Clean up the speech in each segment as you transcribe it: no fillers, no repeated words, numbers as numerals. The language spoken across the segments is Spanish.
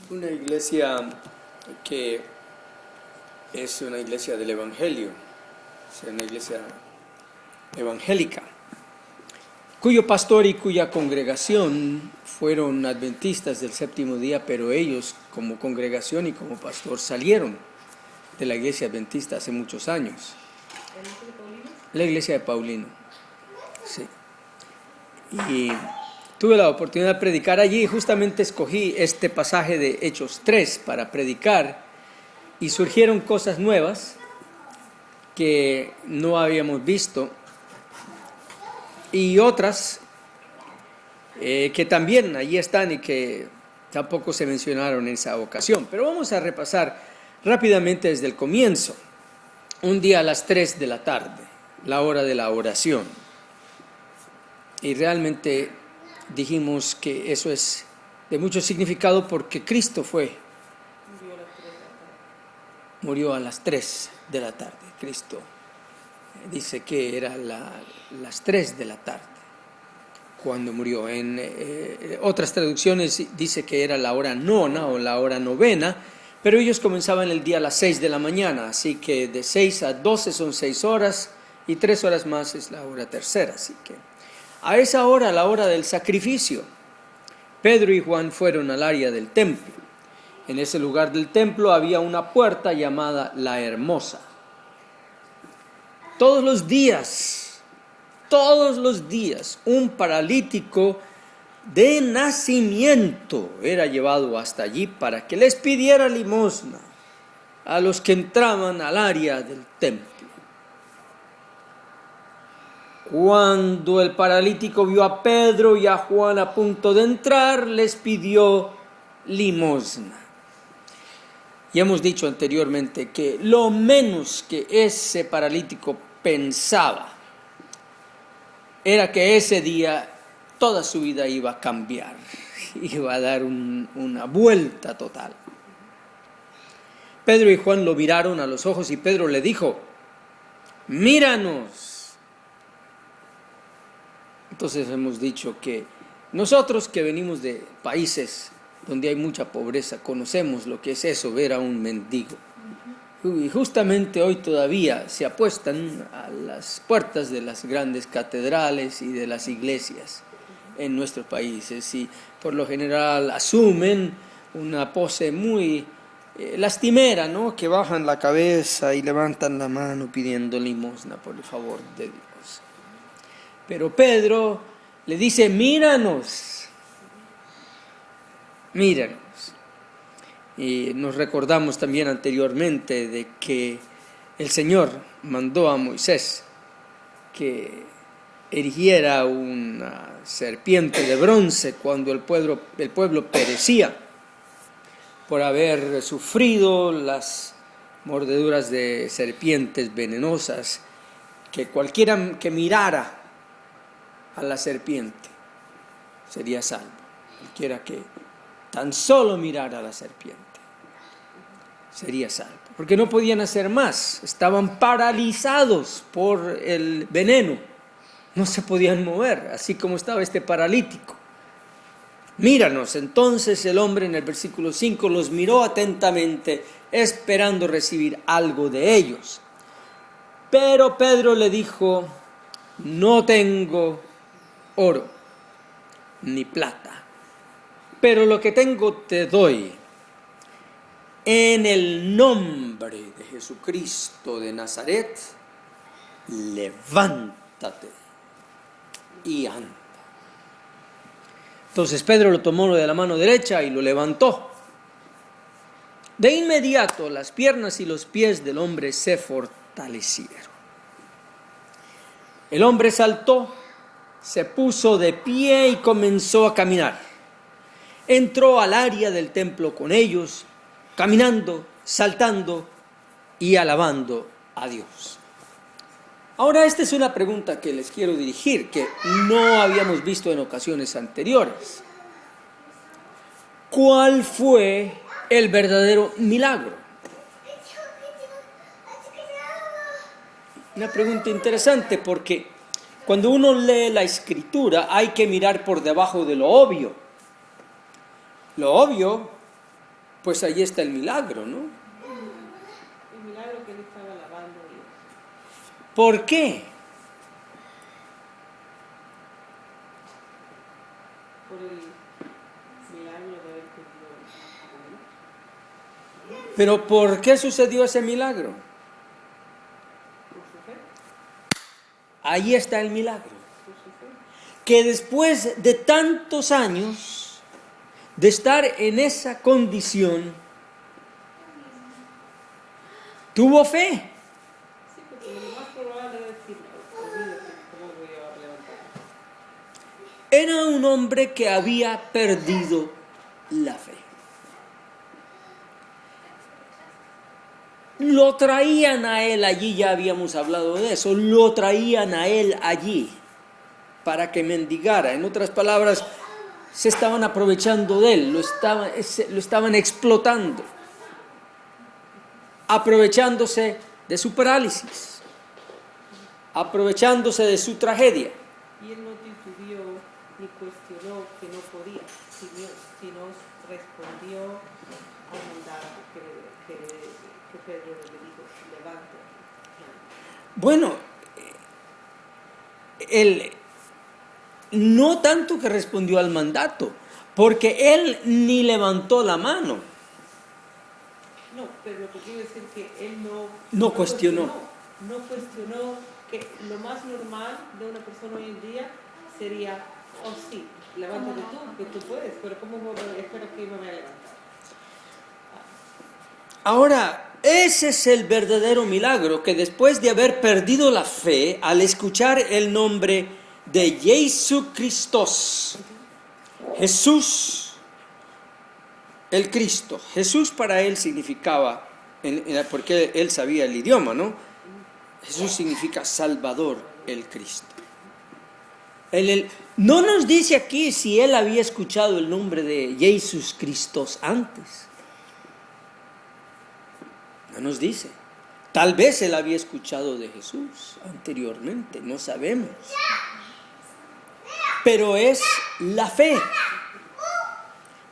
una iglesia que es una iglesia del Evangelio, es una iglesia evangélica, cuyo pastor y cuya congregación fueron adventistas del séptimo día, pero ellos como congregación y como pastor salieron de la iglesia adventista hace muchos años. La iglesia de Paulino, sí. Y tuve la oportunidad de predicar allí y justamente escogí este pasaje de Hechos 3 para predicar y surgieron cosas nuevas que no habíamos visto y otras que también allí están y que tampoco se mencionaron en esa ocasión. Pero vamos a repasar rápidamente desde el comienzo. Un día a las 3 de la tarde, la hora de la oración. Y realmente dijimos que eso es de mucho significado porque Cristo murió a las 3 de la tarde. Cristo dice que era las 3 de la tarde cuando murió. En otras traducciones dice que era la hora nona o la hora novena, pero ellos comenzaban el día a las 6 de la mañana, así que de 6 a 12 son 6 horas y 3 horas más es la hora tercera. Así que a esa hora, la hora del sacrificio, Pedro y Juan fueron al área del templo. En ese lugar del templo había una puerta llamada La Hermosa. Todos los días, un paralítico de nacimiento era llevado hasta allí para que les pidiera limosna a los que entraban al área del templo. Cuando el paralítico vio a Pedro y a Juan a punto de entrar, les pidió limosna. Y hemos dicho anteriormente que lo menos que ese paralítico pensaba era que ese día toda su vida iba a cambiar, iba a dar una vuelta total. Pedro y Juan lo miraron a los ojos y Pedro le dijo: míranos. Entonces hemos dicho que nosotros que venimos de países donde hay mucha pobreza, conocemos lo que es eso, ver a un mendigo. Y justamente hoy todavía se apuestan a las puertas de las grandes catedrales y de las iglesias en nuestros países y por lo general asumen una pose muy lastimera, ¿no? Que bajan la cabeza y levantan la mano pidiendo limosna por el favor de Dios. Pero Pedro le dice: míranos. Y nos recordamos también anteriormente de que el Señor mandó a Moisés que erigiera una serpiente de bronce cuando el pueblo perecía por haber sufrido las mordeduras de serpientes venenosas, que cualquiera que mirara a la serpiente sería salvo. Cualquiera que tan solo mirara a la serpiente sería salvo, porque no podían hacer más, estaban paralizados por el veneno, no se podían mover, así como estaba este paralítico. Míranos. Entonces el hombre en el versículo 5 los miró atentamente, esperando recibir algo de ellos. Pero Pedro le dijo: no tengo oro ni plata, pero lo que tengo te doy. En el nombre de Jesucristo de Nazaret, levántate y anda. Entonces Pedro lo tomó de la mano derecha y lo levantó. De inmediato las piernas y los pies del hombre se fortalecieron. El hombre saltó, se puso de pie y comenzó a caminar. Entró al área del templo con ellos, caminando, saltando y alabando a Dios. Ahora, esta es una pregunta que les quiero dirigir, que no habíamos visto en ocasiones anteriores. ¿Cuál fue el verdadero milagro? Una pregunta interesante, porque cuando uno lee la Escritura hay que mirar por debajo de lo obvio. Lo obvio pues ahí está el milagro, ¿no? El milagro que él estaba alabando a Dios. ¿Por qué? Por el milagro de haber tenido a Dios. Pero ¿por qué sucedió ese milagro? Por su fe. Ahí está el milagro. Por su fe. Que después de tantos años de estar en esa condición, tuvo fe. Sí, porque lo más probable es decir, olvídate, ¿cómo voy a levantar? Era un hombre que había perdido la fe. Lo traían a él allí, ya habíamos hablado de eso, lo traían a él allí para que mendigara. En otras palabras, se estaban aprovechando de él, lo estaban explotando, aprovechándose de su parálisis, aprovechándose de su tragedia. Y él no titubeó ni cuestionó que no podía, sino respondió al mandato que Pedro le dijo, levántate. Bueno, él no tanto que respondió al mandato, porque él ni levantó la mano. No, pero lo que quiero decir es que él No cuestionó. No cuestionó que lo más normal de una persona hoy en día sería, oh sí, levántate tú, que tú puedes, pero ¿cómo espero que yo me voy a levantar? Ahora, ese es el verdadero milagro, que después de haber perdido la fe, al escuchar el nombre de Jesucristo, Jesús, el Cristo, Jesús para él significaba, porque él sabía el idioma, ¿no? Jesús significa Salvador, el Cristo. No nos dice aquí si él había escuchado el nombre de Jesús Cristo antes. No nos dice. Tal vez él había escuchado de Jesús anteriormente, no sabemos. Pero es la fe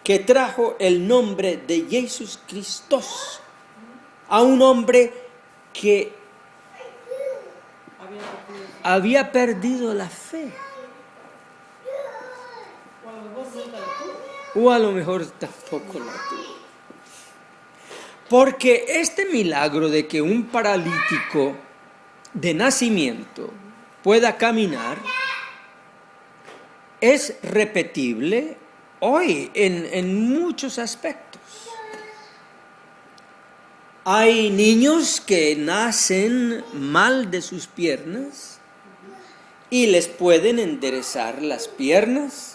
que trajo el nombre de Jesús Cristo a un hombre que había perdido la fe. O a lo mejor tampoco la tuvo. Porque este milagro de que un paralítico de nacimiento pueda caminar es repetible hoy en muchos aspectos. Hay niños que nacen mal de sus piernas y les pueden enderezar las piernas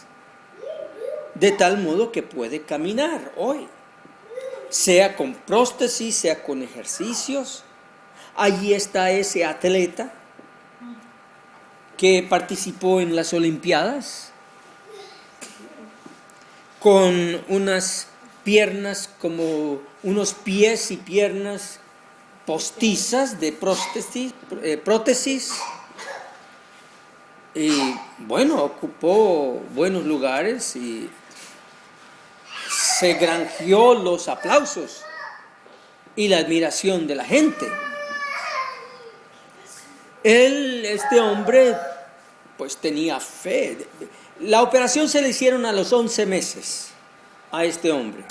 de tal modo que puede caminar hoy, sea con prótesis, sea con ejercicios. Allí está ese atleta que participó en las Olimpiadas con unas piernas como unos pies y piernas postizas de prótesis. Y bueno, ocupó buenos lugares y se granjeó los aplausos y la admiración de la gente. Este hombre, pues tenía fe. La operación se le hicieron a los 11 meses a este hombre,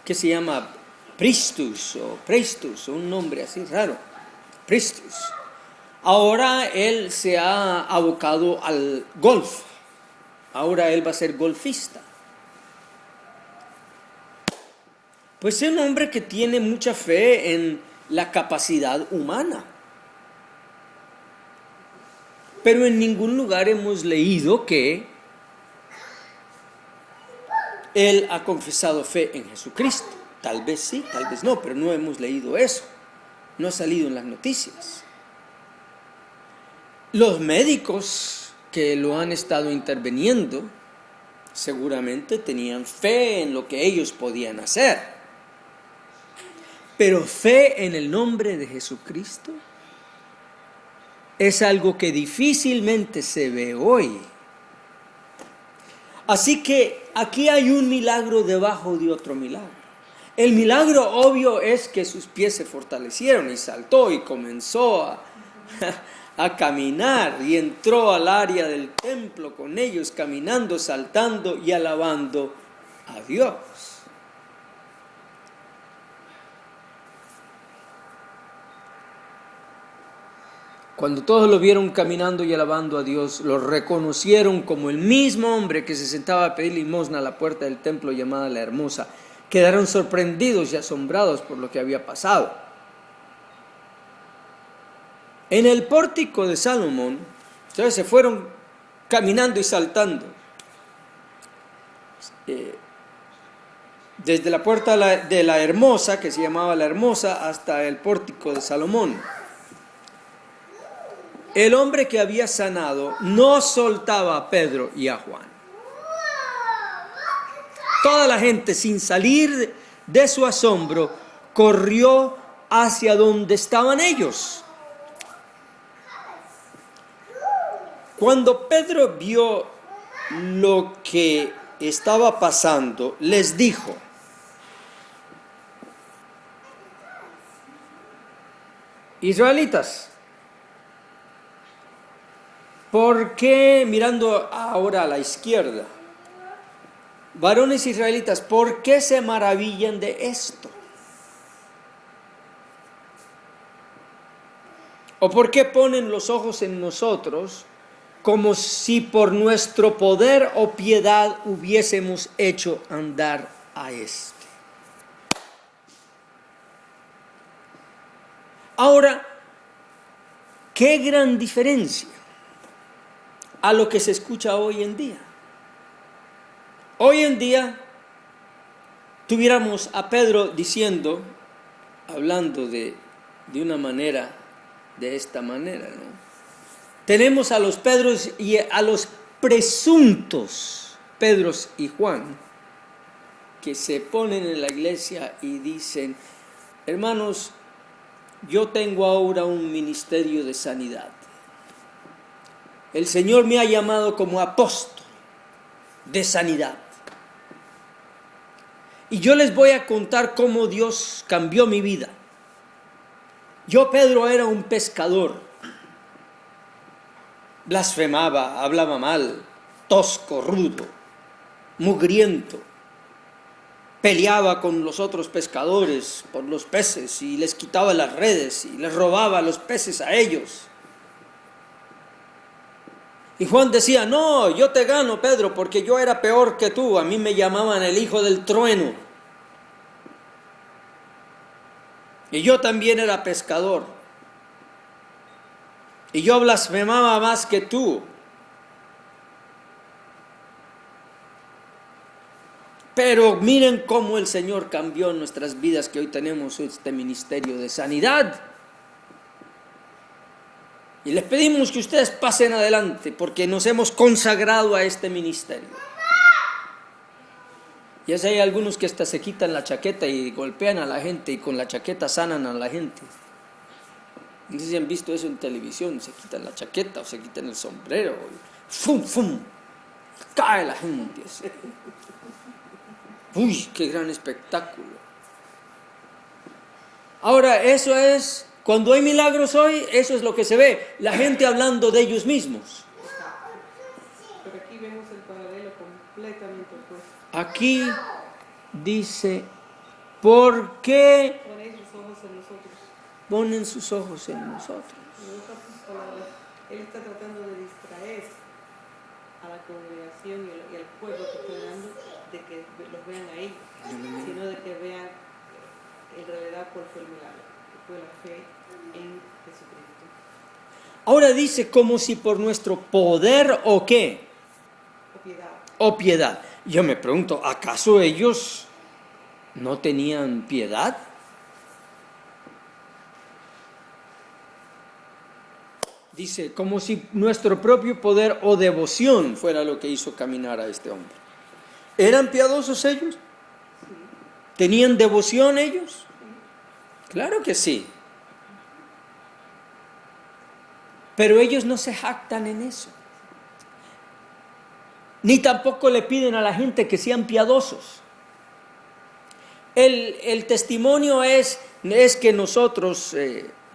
que se llama Pristus, un nombre así raro, Pristus. Ahora él se ha abocado al golf. Ahora él va a ser golfista. Pues es un hombre que tiene mucha fe en la capacidad humana. Pero en ningún lugar hemos leído que él ha confesado fe en Jesucristo. Tal vez sí, tal vez no, pero no hemos leído eso. No ha salido en las noticias. Los médicos que lo han estado interviniendo seguramente tenían fe en lo que ellos podían hacer. Pero fe en el nombre de Jesucristo es algo que difícilmente se ve hoy. Así que aquí hay un milagro debajo de otro milagro. El milagro obvio es que sus pies se fortalecieron y saltó y comenzó a caminar y entró al área del templo con ellos, caminando, saltando y alabando a Dios. Cuando todos lo vieron caminando y alabando a Dios, lo reconocieron como el mismo hombre que se sentaba a pedir limosna a la puerta del templo llamada La Hermosa. Quedaron sorprendidos y asombrados por lo que había pasado. En el pórtico de Salomón, entonces se fueron caminando y saltando. Desde la puerta de La Hermosa, que se llamaba La Hermosa, hasta el pórtico de Salomón. El hombre que había sanado no soltaba a Pedro y a Juan. Toda la gente, sin salir de su asombro, corrió hacia donde estaban ellos. Cuando Pedro vio lo que estaba pasando, les dijo: Israelitas, ¿por qué, mirando ahora a la izquierda, varones israelitas, por qué se maravillan de esto? ¿O por qué ponen los ojos en nosotros como si por nuestro poder o piedad hubiésemos hecho andar a este? Ahora, qué gran diferencia a lo que se escucha hoy en día. Hoy en día tuviéramos a Pedro diciendo, hablando de una manera, de esta manera, ¿no? Tenemos a los Pedros y a los presuntos Pedros y Juan que se ponen en la iglesia y dicen: hermanos, yo tengo ahora un ministerio de sanidad. El Señor me ha llamado como apóstol de sanidad. Y yo les voy a contar cómo Dios cambió mi vida. Yo, Pedro, era un pescador. Blasfemaba, hablaba mal, tosco, rudo, mugriento. Peleaba con los otros pescadores por los peces y les quitaba las redes y les robaba los peces a ellos. Y Juan decía: no, yo te gano, Pedro, porque yo era peor que tú. A mí me llamaban el hijo del trueno. Y yo también era pescador. Y yo blasfemaba más que tú. Pero miren cómo el Señor cambió nuestras vidas, que hoy tenemos este ministerio de sanidad. Y les pedimos que ustedes pasen adelante, porque nos hemos consagrado a este ministerio. Y así hay algunos que hasta se quitan la chaqueta y golpean a la gente, y con la chaqueta sanan a la gente. No sé si han visto eso en televisión: se quitan la chaqueta o se quitan el sombrero, y ¡fum, fum! Cae la gente así. ¡Uy, qué gran espectáculo! Ahora, eso es... Cuando hay milagros hoy, eso es lo que se ve, la gente hablando de ellos mismos. Pero aquí vemos el paralelo completamente opuesto. Aquí dice: ¿por qué Ponéis los ojos en nosotros. ponen sus ojos en nosotros? En otras palabras, él está tratando de distraer a la congregación y al pueblo que está dando, de que los vean ahí, sino de que vean en realidad cuál fue el milagro, que fue la fe en Jesucristo. Ahora dice: como si por nuestro poder o qué, O piedad. o piedad. Yo me pregunto, ¿acaso ellos no tenían piedad? Dice, como si nuestro propio poder o devoción fuera lo que hizo caminar a este hombre. ¿Eran piadosos ellos? Sí. ¿Tenían devoción ellos? Sí. Claro que sí. Pero ellos no se jactan en eso. Ni tampoco le piden a la gente que sean piadosos. El testimonio es que nosotros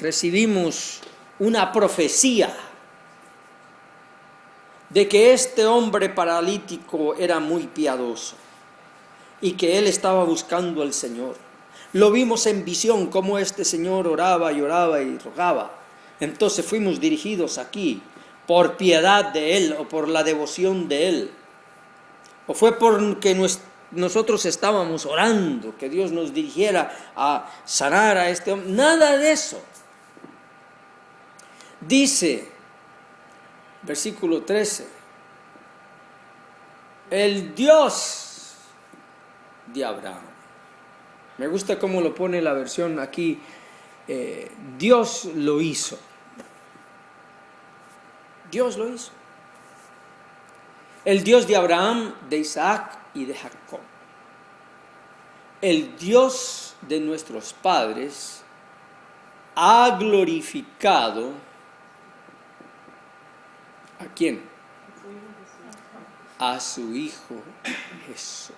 recibimos una profecía de que este hombre paralítico era muy piadoso y que él estaba buscando al Señor. Lo vimos en visión, cómo este señor oraba y oraba y rogaba. Entonces fuimos dirigidos aquí por piedad de él o por la devoción de él. O fue porque nosotros estábamos orando, que Dios nos dirigiera a sanar a este hombre. Nada de eso. Dice, versículo 13, el Dios de Abraham. Me gusta cómo lo pone la versión aquí. Dios lo hizo. Dios lo hizo. El Dios de Abraham, de Isaac y de Jacob. El Dios de nuestros padres ha glorificado ¿a quién? A su Hijo Jesús.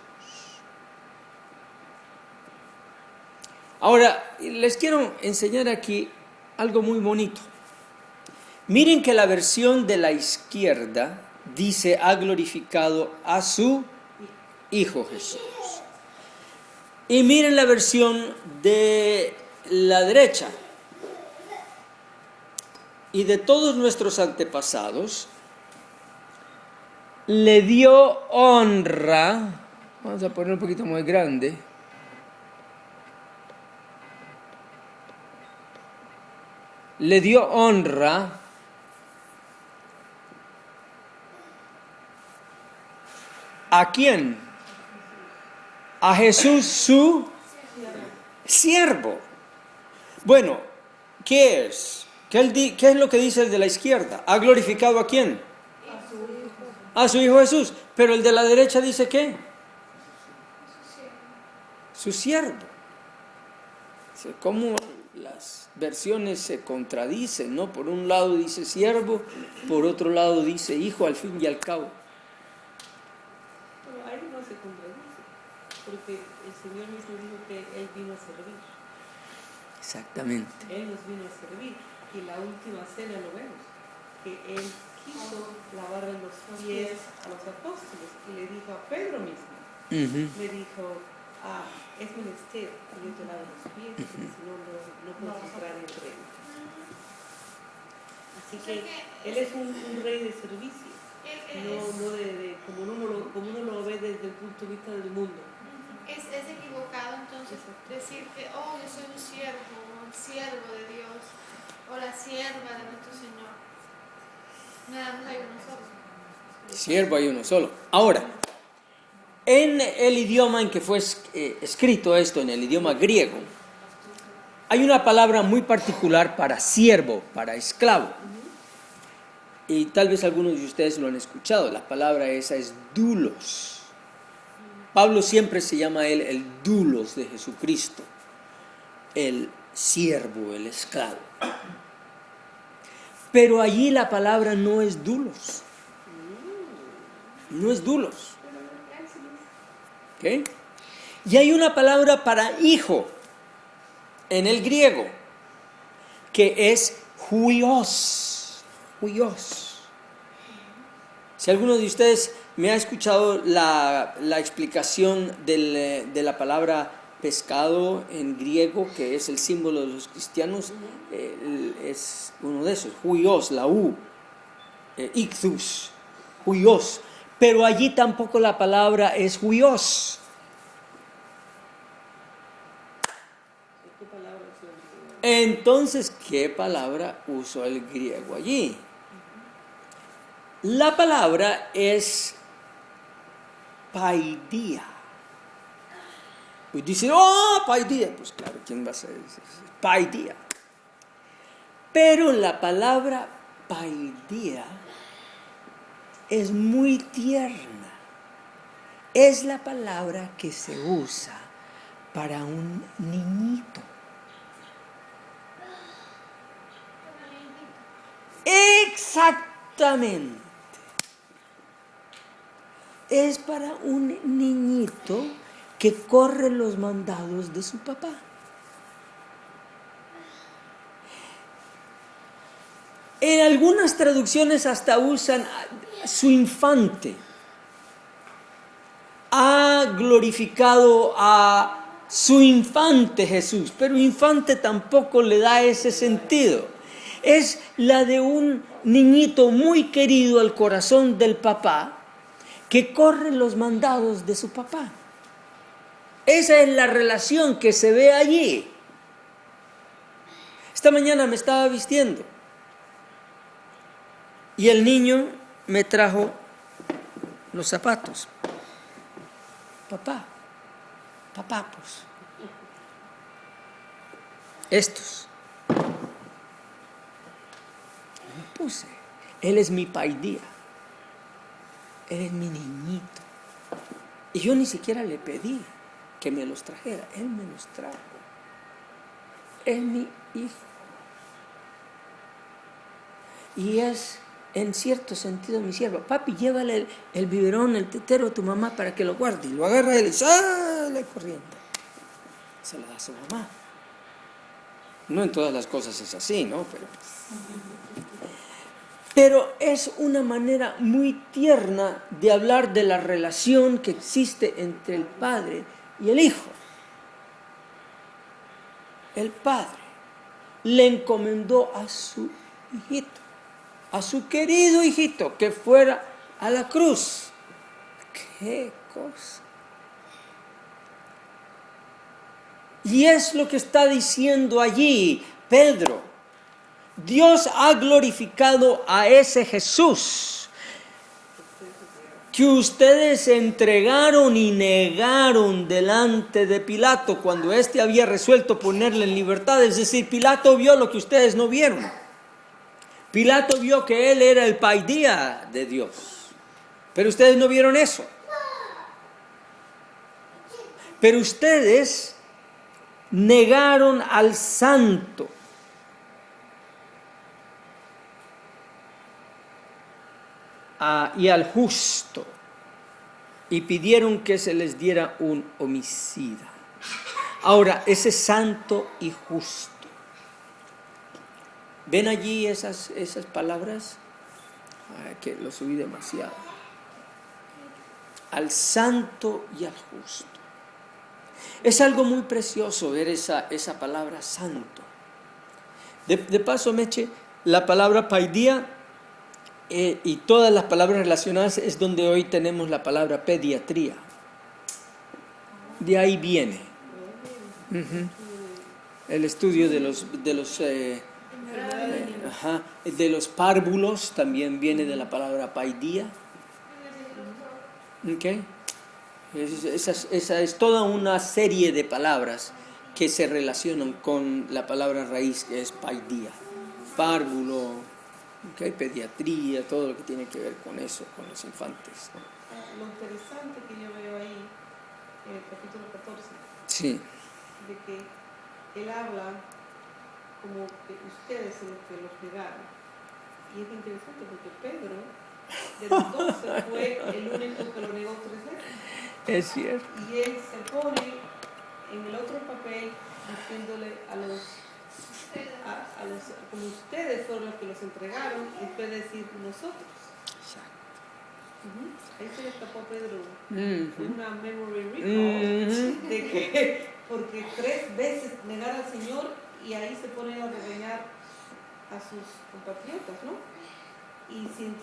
Ahora, les quiero enseñar aquí algo muy bonito. Miren que la versión de la izquierda dice, ha glorificado a su Hijo Jesús. Y miren la versión de la derecha. Y de todos nuestros antepasados, le dio honra. Vamos a poner un poquito más grande. Le dio honra ¿a quién? A Jesús su siervo. Bueno, ¿qué es? ¿Qué es lo que dice el de la izquierda? ¿Ha glorificado a quién? A su Hijo Jesús. Pero el de la derecha dice ¿qué? Su siervo. ¿Cómo las versiones se contradicen, ¿no? Por un lado dice siervo, por otro lado dice hijo, al fin y al cabo. Pero ahí no se contradice, porque el Señor mismo dijo que Él vino a servir. Exactamente. Él nos vino a servir. Y la última cena lo vemos, que Él quiso lavarle los pies a los apóstoles y le dijo a Pedro mismo, le dijo, es menester que yo te lave los pies, porque si no, no puedo entrar en el reino. Así que Él es un rey de servicio, no como uno lo ve desde el punto de vista del mundo. Es equivocado entonces decir que, yo soy un siervo, o el siervo de Dios, o la sierva de nuestro Señor. Nada más hay uno solo. Siervo hay uno solo. Ahora, en el idioma en que fue escrito esto, en el idioma griego, hay una palabra muy particular para siervo, para esclavo. Y tal vez algunos de ustedes lo han escuchado. La palabra esa es doulos. Pablo siempre se llama a él el doulos de Jesucristo, el siervo, el esclavo. Pero allí la palabra no es doulos. No es doulos. ¿Okay? Y hay una palabra para hijo en el griego que es huios. Huios. Si alguno de ustedes me ha escuchado la explicación de la palabra pescado en griego, que es el símbolo de los cristianos, es uno de esos, huios, la U, ichthus, huios. Pero allí tampoco la palabra es huios. Entonces, ¿qué palabra usó el griego allí? La palabra es paidia. Y dicen, paidia. Pues claro, ¿quién va a ser? Paidia. Pero la palabra paidia es muy tierna. Es la palabra que se usa para un niñito. Exactamente. Es para un niñito que corre los mandados de su papá. En algunas traducciones hasta usan su infante. Ha glorificado a su infante Jesús, pero infante tampoco le da ese sentido. Es la de un niñito muy querido al corazón del papá, que corre los mandados de su papá. Esa es la relación que se ve allí. Esta mañana me estaba vistiendo y el niño me trajo los zapatos. Papá, pues. Estos. Me puse. Él es mi paidía. Él es mi niñito. Y yo ni siquiera le pedí que me los trajera. Él me los trajo. Es mi hijo. Y es, en cierto sentido, mi sierva. Papi, llévale el biberón, el tetero a tu mamá para que lo guarde. Y lo agarra y le sale corriendo. Se lo da a su mamá. No en todas las cosas es así, ¿no? Pero es una manera muy tierna de hablar de la relación que existe entre el padre y el hijo. El padre le encomendó a su hijito, a su querido hijito, que fuera a la cruz. ¡Qué cosa! Y es lo que está diciendo allí Pedro. Dios ha glorificado a ese Jesús que ustedes entregaron y negaron delante de Pilato cuando éste había resuelto ponerle en libertad. Es decir, Pilato vio lo que ustedes no vieron. Pilato vio que él era el paidía de Dios, pero ustedes no vieron eso. Pero ustedes negaron al santo. Y al justo, y pidieron que se les diera un homicida. Ahora, ese santo y justo, ¿ven allí esas palabras? Que lo subí demasiado. Al santo y al justo. Es algo muy precioso ver esa palabra santo. De paso, Meche, la palabra paidía y todas las palabras relacionadas es donde hoy tenemos la palabra pediatría. De ahí viene. El estudio de los párvulos también viene de la palabra paidía. Okay. Esa es toda una serie de palabras que se relacionan con la palabra raíz, que es paidía. Párvulo, pediatría, todo lo que tiene que ver con eso, con los infantes. Lo interesante que yo veo ahí en el capítulo 14, sí, de que él habla como que ustedes son los que los negaron. Y es interesante porque Pedro, de los 12, fue el único que lo negó 3 veces. Es cierto. Y él se pone en el otro papel diciéndole a los como ustedes fueron los que los entregaron, después de decir nosotros. Ahí se le escapó a Pedro una memory recall de que porque 3 veces negar al Señor y ahí se pone a regañar a sus compatriotas, ¿no? Y sin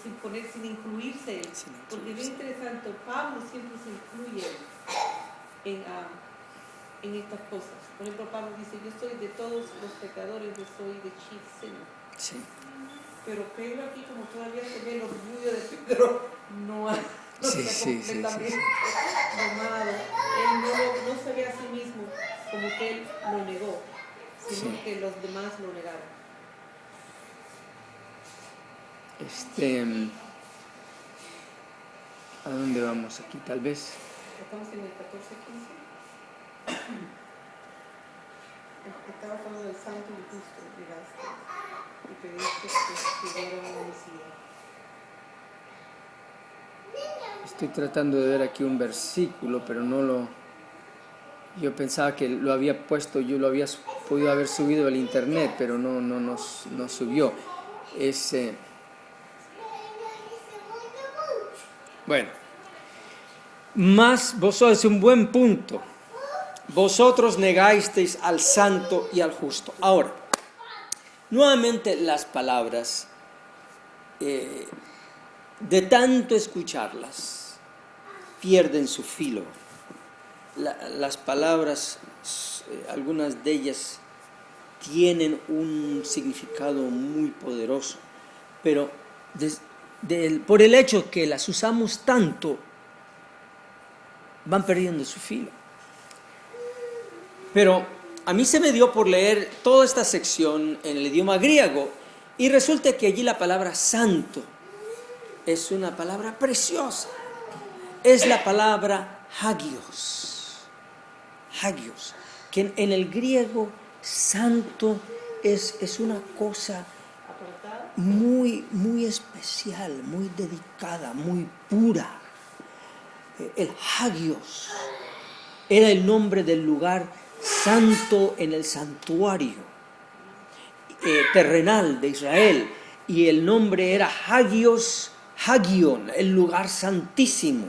incluirse él. Porque es bien interesante, Pablo siempre se incluye en estas cosas. Por ejemplo, Pablo dice, yo soy de todos los pecadores, yo soy de chief sinner. Sí. Pero Pedro aquí, como todavía se ve el orgullo de Pedro, no está completamente domado. Él no se ve a sí mismo como que él lo negó, sino que los demás lo negaron. ¿A dónde vamos aquí? Tal vez. Estamos en el 14:15. Estaba hablando del santo y justo, llegaste y pediste que diera un homicida. Estoy tratando de ver aquí un versículo, pero no lo Yo pensaba que lo había puesto, yo lo había podido haber subido al internet, pero no subió. Bueno, más vosotros, es un buen punto. Vosotros negasteis al santo y al justo. Ahora, nuevamente las palabras, de tanto escucharlas, pierden su filo. Las palabras, algunas de ellas tienen un significado muy poderoso, pero por el hecho que las usamos tanto, van perdiendo su filo. Pero a mí se me dio por leer toda esta sección en el idioma griego, y resulta que allí la palabra santo es una palabra preciosa. Es la palabra hagios. Hagios, que en el griego santo es una cosa muy, muy especial, muy dedicada, muy pura. El hagios era el nombre del lugar santo en el santuario terrenal de Israel, y el nombre era Hagios, Hagion, el lugar santísimo,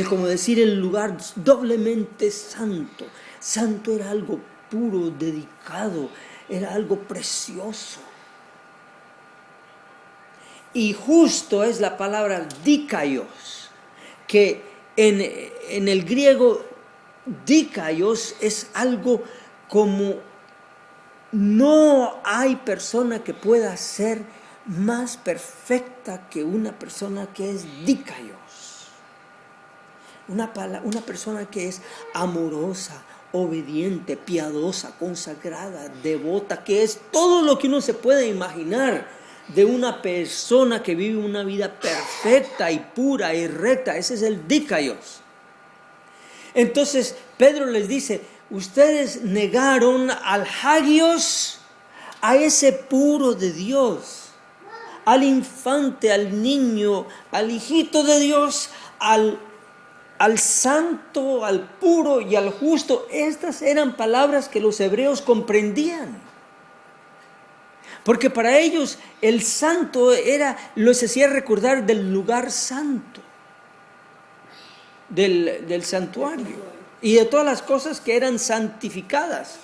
como decir el lugar doblemente santo. Santo era algo puro, dedicado, era algo precioso. Y justo es la palabra dikaios, que en el griego dikaios es algo como no hay persona que pueda ser más perfecta que una persona que es dikaios. Una persona que es amorosa, obediente, piadosa, consagrada, devota, que es todo lo que uno se puede imaginar de una persona que vive una vida perfecta y pura y recta. Ese es el dikaios. Entonces Pedro les dice: ustedes negaron al hagios, a ese puro de Dios, al infante, al niño, al hijito de Dios, al santo, al puro y al justo. Estas eran palabras que los hebreos comprendían, porque para ellos el santo los hacía recordar del lugar santo, del santuario y de todas las cosas que eran santificadas.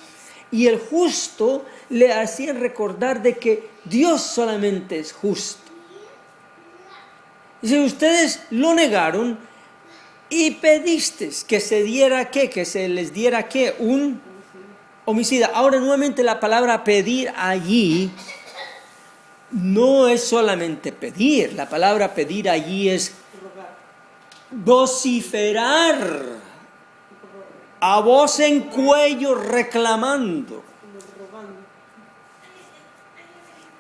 Y el justo le hacía recordar de que Dios solamente es justo. Y si ustedes lo negaron y pedisteis que se diera ¿qué? Que se les diera ¿qué? Un homicida. Ahora nuevamente la palabra pedir allí no es solamente pedir. La palabra pedir allí es vociferar a voz en cuello, reclamando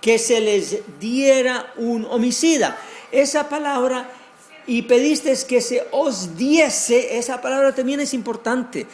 que se les diera un homicida. Esa palabra, y pediste que se os diese, esa palabra también es importante,